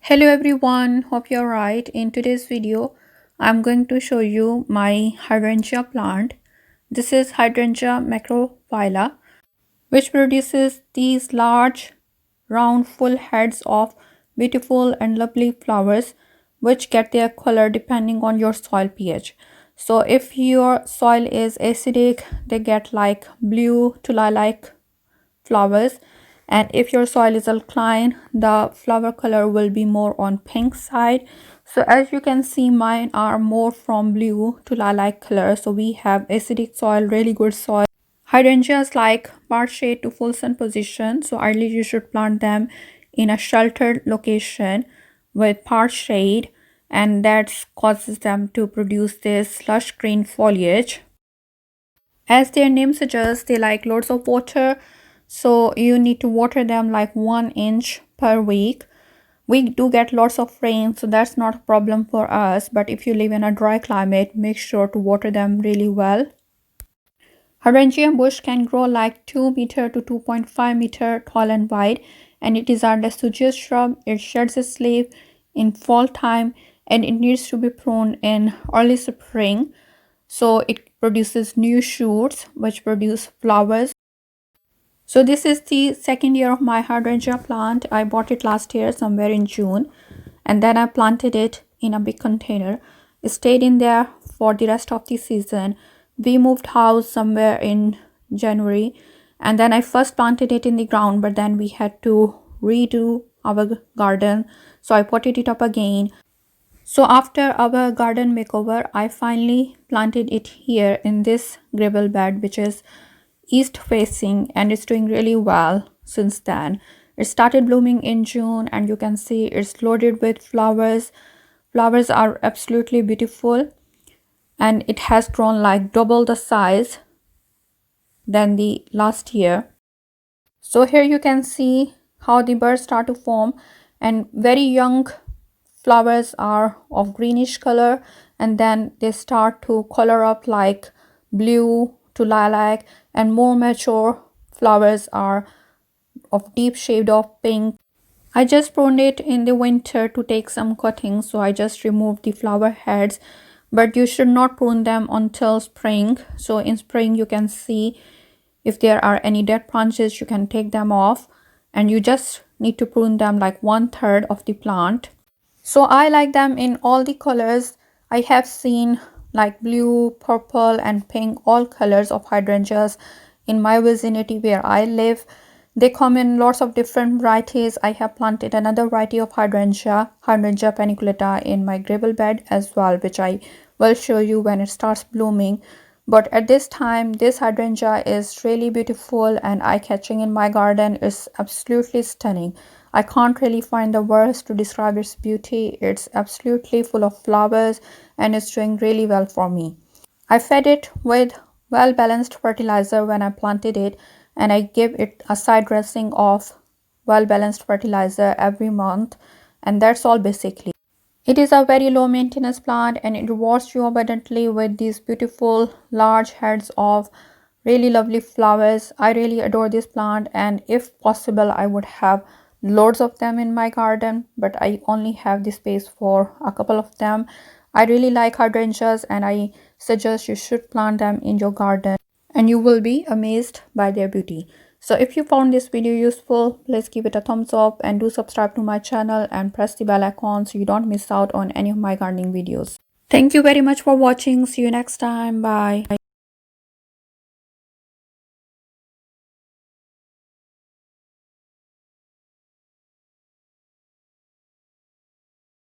Hello everyone, hope you're right. In today's video, I'm going to show you my hydrangea plant. This is Hydrangea macrophylla, which produces these large, round, full heads of beautiful and lovely flowers, which get their color depending on your soil pH. So if your soil is acidic, they get like blue to lilac flowers, and if your soil is alkaline, the flower color will be more on pink side. So as you can see, mine are more from blue to lilac color. So we have acidic soil, really good soil. Hydrangeas like part shade to full sun position, so ideally you should plant them in a sheltered location with part shade, and that causes them to produce this lush green foliage. As their name suggests, they like lots of water, so you need to water them like 1 inch per week. We do get lots of rain, so that's not a problem for us, but if you live in a dry climate, make sure to water them really well. Hydrangea bush can grow like 2 meter to 2.5 meter tall and wide, and it is a deciduous shrub. It sheds its leaf in fall time, and it needs to be pruned in early spring, so it produces new shoots which produce flowers. So this is the second year of my hydrangea plant. I bought it last year somewhere in June, and then I planted it in a big container. It stayed in there for the rest of the season. We moved house somewhere in January, and then I first planted it in the ground, but then we had to redo our garden, so I potted it up again. So after our garden makeover, I finally planted it here in this gravel bed, which is east facing, and it's doing really well since then. It started blooming in June, and you can see it's loaded with flowers. Flowers are absolutely beautiful, and it has grown like double the size than the last year. So here you can see how the buds start to form, and very young flowers are of greenish color, and then they start to color up like blue to lilac, and more mature flowers are of deep shade of pink. I just pruned it in the winter to take some cuttings, so I just removed the flower heads, but you should not prune them until spring. So in spring you can see if there are any dead branches, you can take them off, and you just need to prune them like 1/3 of the plant. So I like them in all the colors. I have seen like blue, purple and pink, all colors of hydrangeas in my vicinity where I live. They come in lots of different varieties. I have planted another variety of hydrangea paniculata in my gravel bed as well, which I will show you when it starts blooming. But at this time, this hydrangea is really beautiful and eye-catching in my garden. It's absolutely stunning. I can't really find the words to describe its beauty. It's absolutely full of flowers, and it's doing really well for me. I fed it with well-balanced fertilizer when I planted it, and I give it a side dressing of well-balanced fertilizer every month, and that's all basically. It is a very low maintenance plant, and it rewards you abundantly with these beautiful large heads of really lovely flowers. I really adore this plant, and if possible I would have loads of them in my garden, but I only have the space for a couple of them. I really like hydrangeas, and I suggest you should plant them in your garden, and you will be amazed by their beauty. So if you found this video useful, please give it a thumbs up and do subscribe to my channel and press the bell icon so you don't miss out on any of my gardening videos. Thank you very much for watching. See you next time. Bye.